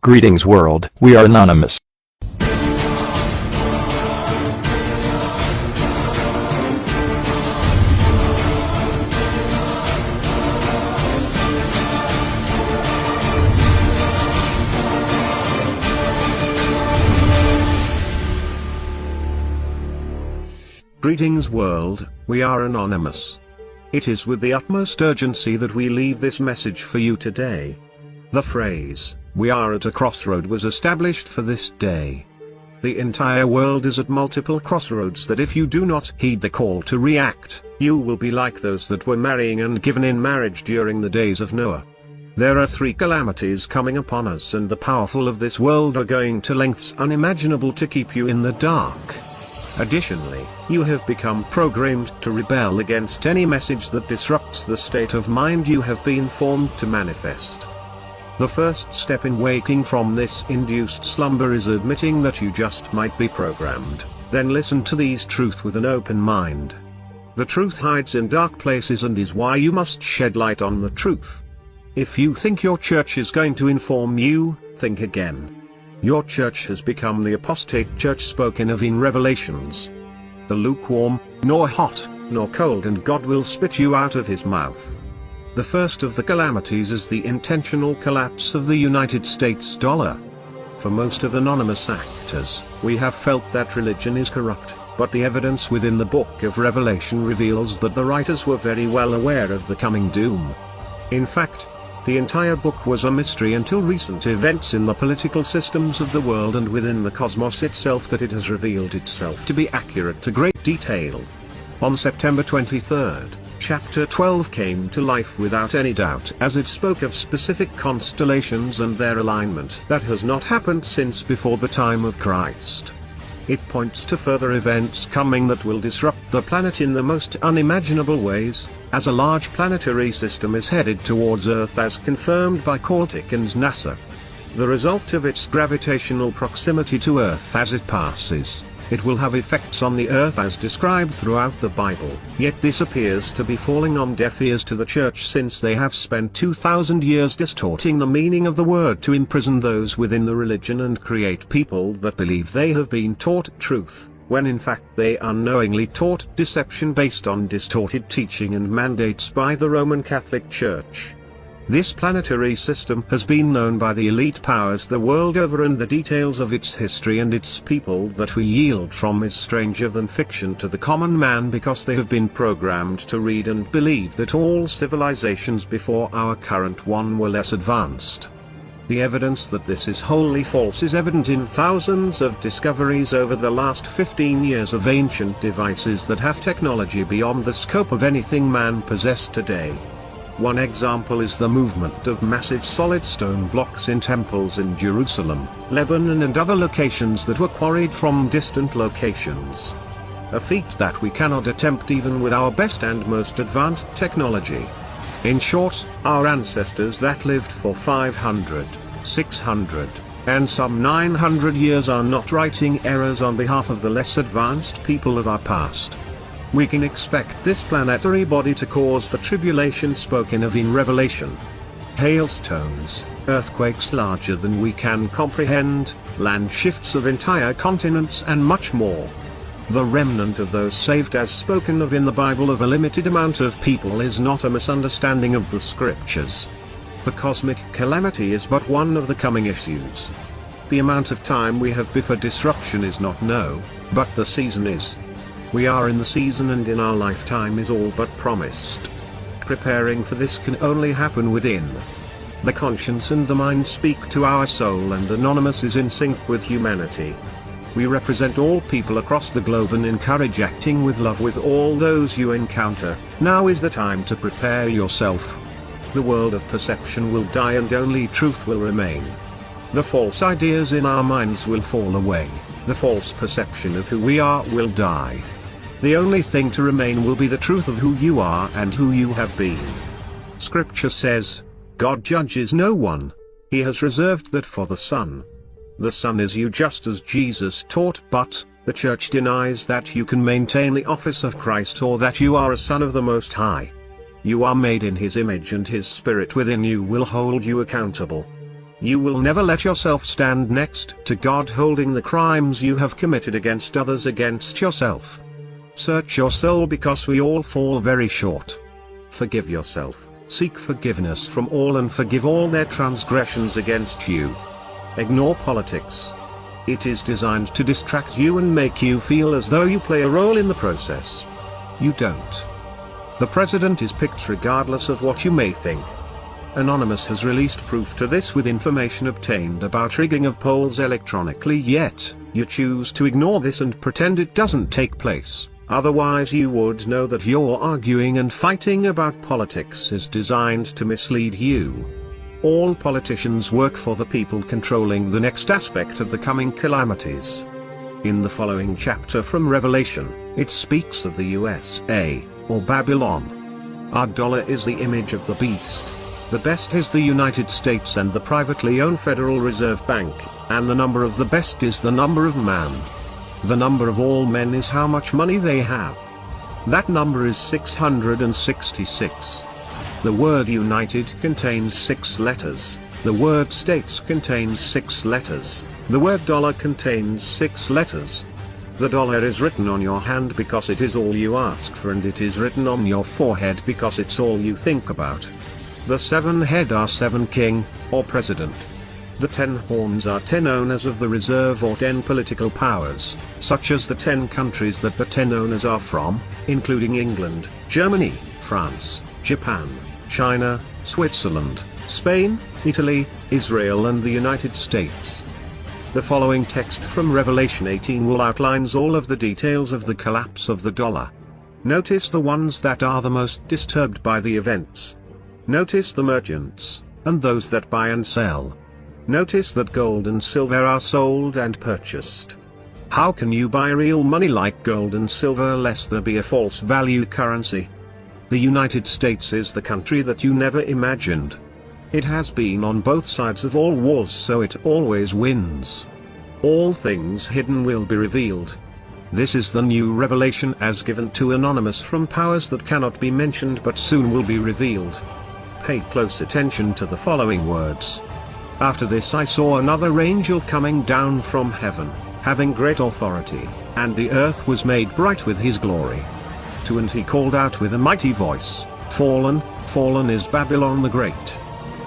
Greetings world, we are anonymous. Greetings world, we are anonymous. It is with the utmost urgency that we leave this message for you today. The phrase, "We are at a crossroad," was established for this day. The entire world is at multiple crossroads that if you do not heed the call to react, you will be like those that were marrying and given in marriage during the days of Noah. There are 3 calamities coming upon us, and the powerful of this world are going to lengths unimaginable to keep you in the dark. Additionally, you have become programmed to rebel against any message that disrupts the state of mind you have been formed to manifest. The first step in waking from this induced slumber is admitting that you just might be programmed. Then listen to these truths with an open mind. The truth hides in dark places and is why you must shed light on the truth. If you think your church is going to inform you, think again. Your church has become the apostate church spoken of in Revelations. The lukewarm, nor hot, nor cold, and God will spit you out of his mouth. The first of the calamities is the intentional collapse of the United States dollar. For most of anonymous actors, we have felt that religion is corrupt, but the evidence within the book of Revelation reveals that the writers were very well aware of the coming doom. In fact, the entire book was a mystery until recent events in the political systems of the world and within the cosmos itself that it has revealed itself to be accurate to great detail. On September 23rd, Chapter 12 came to life without any doubt as it spoke of specific constellations and their alignment that has not happened since before the time of Christ. It points to further events coming that will disrupt the planet in the most unimaginable ways, as a large planetary system is headed towards Earth as confirmed by Caltech and NASA. The result of its gravitational proximity to Earth as it passes, it will have effects on the Earth as described throughout the Bible. Yet this appears to be falling on deaf ears to the Church, since they have spent 2,000 years distorting the meaning of the word to imprison those within the religion and create people that believe they have been taught truth, when in fact they unknowingly taught deception based on distorted teaching and mandates by the Roman Catholic Church. This planetary system has been known by the elite powers the world over, and the details of its history and its people that we yield from is stranger than fiction to the common man, because they have been programmed to read and believe that all civilizations before our current one were less advanced. The evidence that this is wholly false is evident in thousands of discoveries over the last 15 years of ancient devices that have technology beyond the scope of anything man possessed today. One example is the movement of massive solid stone blocks in temples in Jerusalem, Lebanon and other locations that were quarried from distant locations. A feat that we cannot attempt even with our best and most advanced technology. In short, our ancestors that lived for 500, 600, and some 900 years are not writing errors on behalf of the less advanced people of our past. We can expect this planetary body to cause the tribulation spoken of in Revelation. Hailstones, earthquakes larger than we can comprehend, land shifts of entire continents and much more. The remnant of those saved as spoken of in the Bible of a limited amount of people is not a misunderstanding of the scriptures. The cosmic calamity is but one of the coming issues. The amount of time we have before disruption is not known, but the season is. We are in the season, and in our lifetime is all but promised. Preparing for this can only happen within. The conscience and the mind speak to our soul, and Anonymous is in sync with humanity. We represent all people across the globe and encourage acting with love with all those you encounter. Now is the time to prepare yourself. The world of perception will die and only truth will remain. The false ideas in our minds will fall away. The false perception of who we are will die. The only thing to remain will be the truth of who you are and who you have been. Scripture says, God judges no one. He has reserved that for the Son. The Son is you, just as Jesus taught, but the Church denies that you can maintain the office of Christ or that you are a son of the Most High. You are made in His image, and His Spirit within you will hold you accountable. You will never let yourself stand next to God holding the crimes you have committed against others against yourself. Search your soul because we all fall very short. Forgive yourself, seek forgiveness from all and forgive all their transgressions against you. Ignore politics. It is designed to distract you and make you feel as though you play a role in the process. You don't. The president is picked regardless of what you may think. Anonymous has released proof to this with information obtained about rigging of polls electronically, yet you choose to ignore this and pretend it doesn't take place. Otherwise you would know that your arguing and fighting about politics is designed to mislead you. All politicians work for the people controlling the next aspect of the coming calamities. In the following chapter from Revelation, it speaks of the USA, or Babylon. Our dollar is the image of the beast. The best is the United States and the privately owned Federal Reserve Bank, and the number of the best is the number of man. The number of all men is how much money they have. That number is 666. The word united contains 6 letters, the word states contains 6 letters, the word dollar contains 6 letters. The dollar is written on your hand because it is all you ask for, and it is written on your forehead because it's all you think about. The 7 head are 7 king, or president. The 10 horns are 10 owners of the reserve or 10 political powers, such as the 10 countries that the 10 owners are from, including England, Germany, France, Japan, China, Switzerland, Spain, Italy, Israel and the United States. The following text from Revelation 18 will outlines all of the details of the collapse of the dollar. Notice the ones that are the most disturbed by the events. Notice the merchants, and those that buy and sell. Notice that gold and silver are sold and purchased. How can you buy real money like gold and silver lest there be a false value currency? The United States is the country that you never imagined. It has been on both sides of all wars, so it always wins. All things hidden will be revealed. This is the new revelation as given to Anonymous from powers that cannot be mentioned but soon will be revealed. Pay close attention to the following words. After this I saw another angel coming down from heaven, having great authority, and the earth was made bright with his glory. And he called out with a mighty voice, Fallen, fallen is Babylon the Great.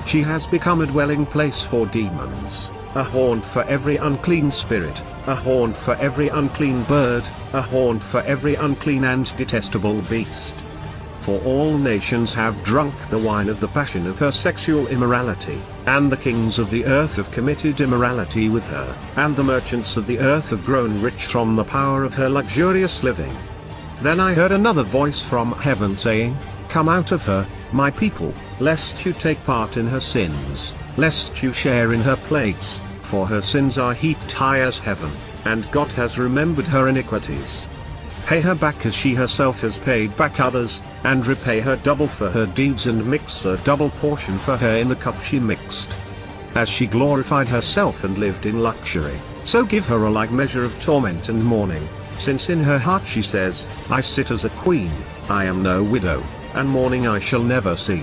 She has become a dwelling place for demons, a haunt for every unclean spirit, a haunt for every unclean bird, a haunt for every unclean and detestable beast. For all nations have drunk the wine of the passion of her sexual immorality, and the kings of the earth have committed immorality with her, and the merchants of the earth have grown rich from the power of her luxurious living. Then I heard another voice from heaven saying, Come out of her, my people, lest you take part in her sins, lest you share in her plagues, for her sins are heaped high as heaven, and God has remembered her iniquities. Pay her back as she herself has paid back others, and repay her double for her deeds and mix a double portion for her in the cup she mixed. As she glorified herself and lived in luxury, so give her a like measure of torment and mourning, since in her heart she says, I sit as a queen, I am no widow, and mourning I shall never see.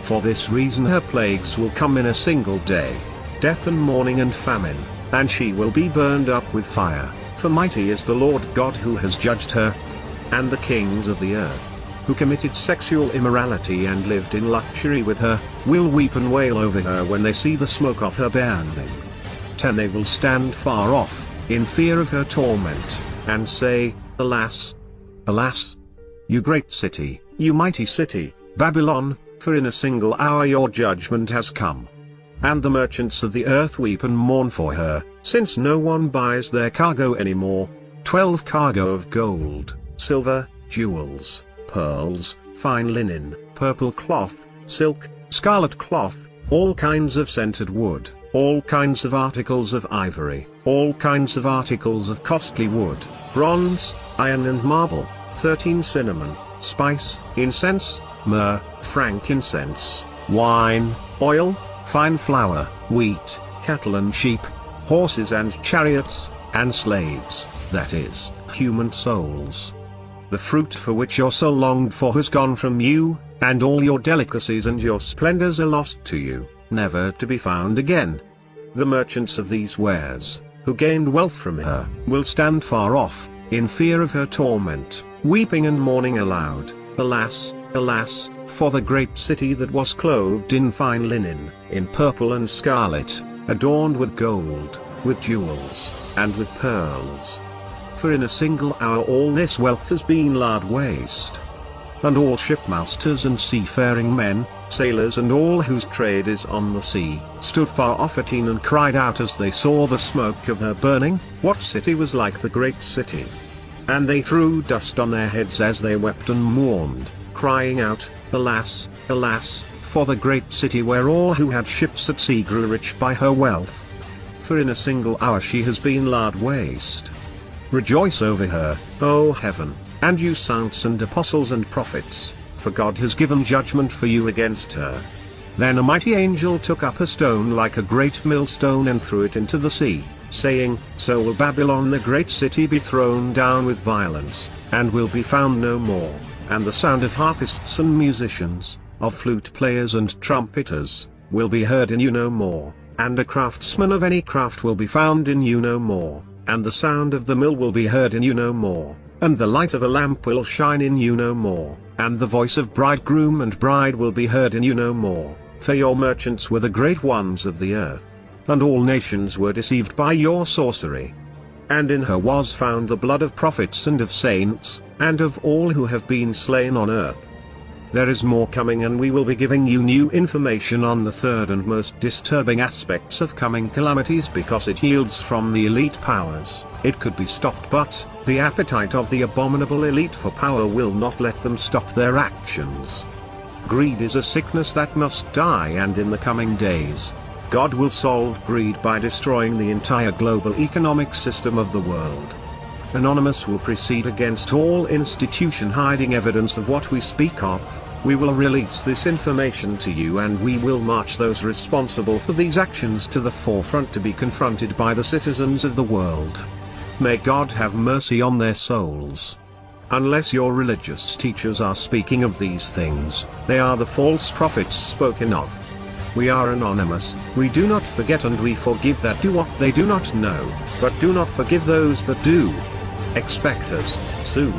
For this reason her plagues will come in a single day, death and mourning and famine, and she will be burned up with fire. For mighty is the Lord God who has judged her. And the kings of the earth, who committed sexual immorality and lived in luxury with her, will weep and wail over her when they see the smoke of her burning. 10 They will stand far off, in fear of her torment, and say, Alas! Alas! You great city, you mighty city, Babylon, for in a single hour your judgment has come. And the merchants of the earth weep and mourn for her, since no one buys their cargo anymore. 12 Cargo of gold, silver, jewels, pearls, fine linen, purple cloth, silk, scarlet cloth, all kinds of scented wood, all kinds of articles of ivory, all kinds of articles of costly wood, bronze, iron and marble, 13 cinnamon, spice, incense, myrrh, frankincense, wine, oil, fine flour, wheat, cattle and sheep, horses and chariots, and slaves, that is, human souls. The fruit for which your soul longed for has gone from you, and all your delicacies and your splendors are lost to you. never to be found again. The merchants of these wares, who gained wealth from her, will stand far off, in fear of her torment, weeping and mourning aloud, Alas, alas, for the great city that was clothed in fine linen, in purple and scarlet, adorned with gold, with jewels, and with pearls. For in a single hour all this wealth has been laid waste. And all shipmasters and seafaring men, sailors and all whose trade is on the sea, stood far off at Een and cried out as they saw the smoke of her burning, What city was like the great city? And they threw dust on their heads as they wept and mourned, crying out, Alas, alas, for the great city where all who had ships at sea grew rich by her wealth. For in a single hour she has been laid waste. Rejoice over her, O heaven, and you saints and apostles and prophets, for God has given judgment for you against her. Then a mighty angel took up a stone like a great millstone and threw it into the sea, saying, So will Babylon the great city be thrown down with violence, and will be found no more, and the sound of harpists and musicians, of flute players and trumpeters, will be heard in you no more, and a craftsman of any craft will be found in you no more, and the sound of the mill will be heard in you no more, and the light of a lamp will shine in you no more, and the voice of bridegroom and bride will be heard in you no more, for your merchants were the great ones of the earth, and all nations were deceived by your sorcery. And in her was found the blood of prophets and of saints, and of all who have been slain on earth. There is more coming, and we will be giving you new information on the third and most disturbing aspects of coming calamities, because it yields from the elite powers. It could be stopped, but the appetite of the abominable elite for power will not let them stop their actions. Greed is a sickness that must die, and in the coming days, God will solve greed by destroying the entire global economic system of the world. Anonymous will proceed against all institution hiding evidence of what we speak of. We will release this information to you, and we will march those responsible for these actions to the forefront to be confronted by the citizens of the world. May God have mercy on their souls. Unless your religious teachers are speaking of these things, they are the false prophets spoken of. We are anonymous, we do not forget, and we forgive that do what they do not know, but do not forgive those that do. Expect us soon.